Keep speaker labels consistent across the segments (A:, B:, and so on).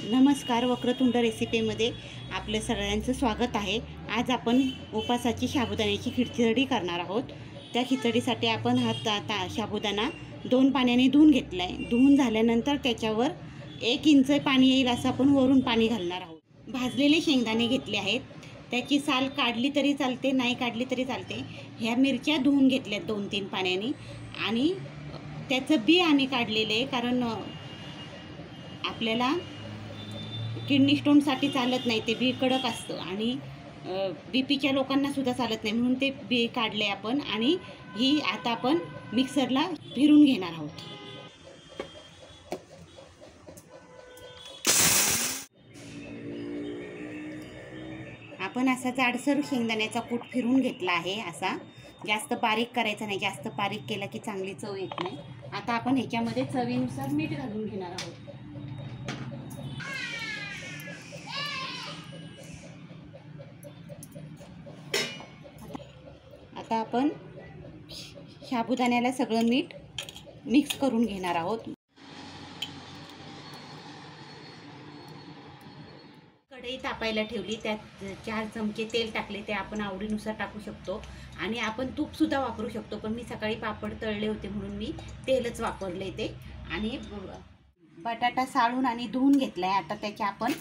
A: नमस्कार, वक्रतुंड रेसिपीमध्ये आपलं सगळ्यांचं स्वागत आहे। आज आपण उपासाची साबुदाण्याची खिचडी करणार आहोत। त्या खिचडीसाठी आपण हा साबुदाणा 2 पाण्याने धुवून घेतला आहे। धुवून झाल्यानंतर त्याच्यावर 1 इंच पाणी येईल असं आपण वरून पाणी घालणार आहोत। भाजलेले शेंगदाणे घेतले आहेत, त्याची साल काढली तरी चालते, नाही काढली तरी चालते। ह्या मिरच्या धुवून घेतल्यात 2-3 पाण्याने आणि त्याचं बी आम्ही काढलेले आहे, कारण आपल्याला किडनी स्टोनसाठी चालत नाही, ते बी कडक असतं आणि बीपीच्या लोकांना सुद्धा चालत नाही, म्हणून ते बी काढले आपण। आणि ही आता आपण मिक्सरला फिरून घेणार आहोत। आपण असा जाडसर शेंगदाण्याचा कूट फिरून घेतला आहे। असा जास्त बारीक करायचा नाही, जास्त बारीक केला की चांगली चव येत नाही। आता आपण ह्याच्यामध्ये चवीनुसार मीठ घालून घेणार आहोत। आता आपण साबुदाण्याला सगळं मीठ मिक्स करून घेणार आहोत। कढई तापायला ठेवली, त्यात 4 चमचे तेल टाकले, ते आपण आवडीनुसार टाकू शकतो आणि आपण तूप सुद्धा वापरू शकतो, पण मी सकाळी पापड तळले होते म्हणून मी तेलच वापरले ते। आणि बटाटा साळून आणि धुवून घेतलाय। आता त्याच्या आपण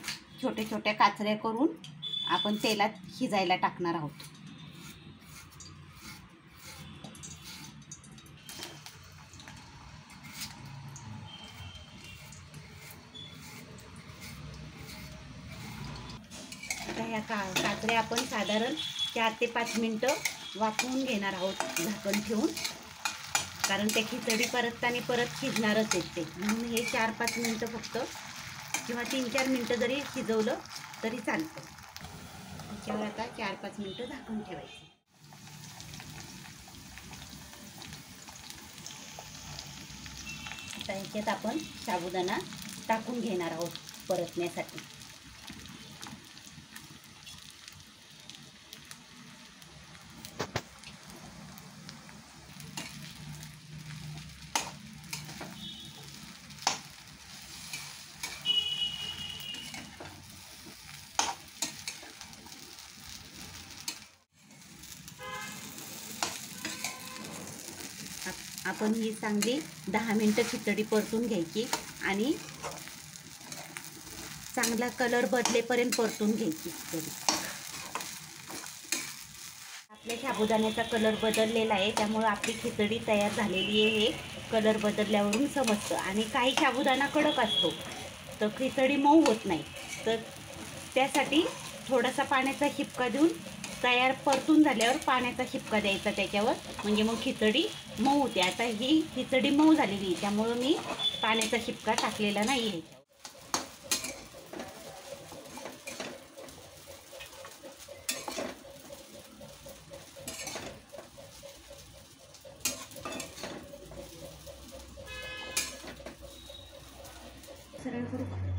A: छोटे छोटे काचऱ्या करून आपण तेलात शिजायला टाकणार आहोत। ह्या काचऱ्या आपण साधारण 4 ते 5 मिनटं वाफवून घेणार आहोत झाकण ठेवून, कारण त्या खिचडी परतताना परत शिजणारच आहेत ते, म्हणून हे 4-5 मिनटं फक्त किंवा 3-4 मिनटं जरी शिजवलं तरी चालतं। त्याच्यावर आता 4-5 मिनटं झाकण ठेवायचं। आता ह्याच्यात आपण साबुदाणा टाकून घेणार आहोत परतण्यासाठी। आपण ही चांगली 10 मिनटं खिचडी परतून घ्यायची आणि चांगला कलर बदलेपर्यंत परतून घ्यायची खिचडी। आपल्या साबुदाण्याचा कलर बदललेला आहे, त्यामुळे आपली खिचडी तयार झालेली आहे हे कलर बदलल्यावरून समजतं। आणि काही साबुदाणा कडक असतो तर खिचडी मऊ होत नाही, तर त्यासाठी थोडासा पाण्याचा शिपका देऊन तयार परतून झाल्यावर पाण्याचा शिपका द्यायचा त्याच्यावर, म्हणजे मग खिचडी मऊ होते। आता ही खिचडी मऊ झालेली आहे, त्यामुळं मी पाण्याचा शिपका टाकलेला नाही आहे। सरळ करू का?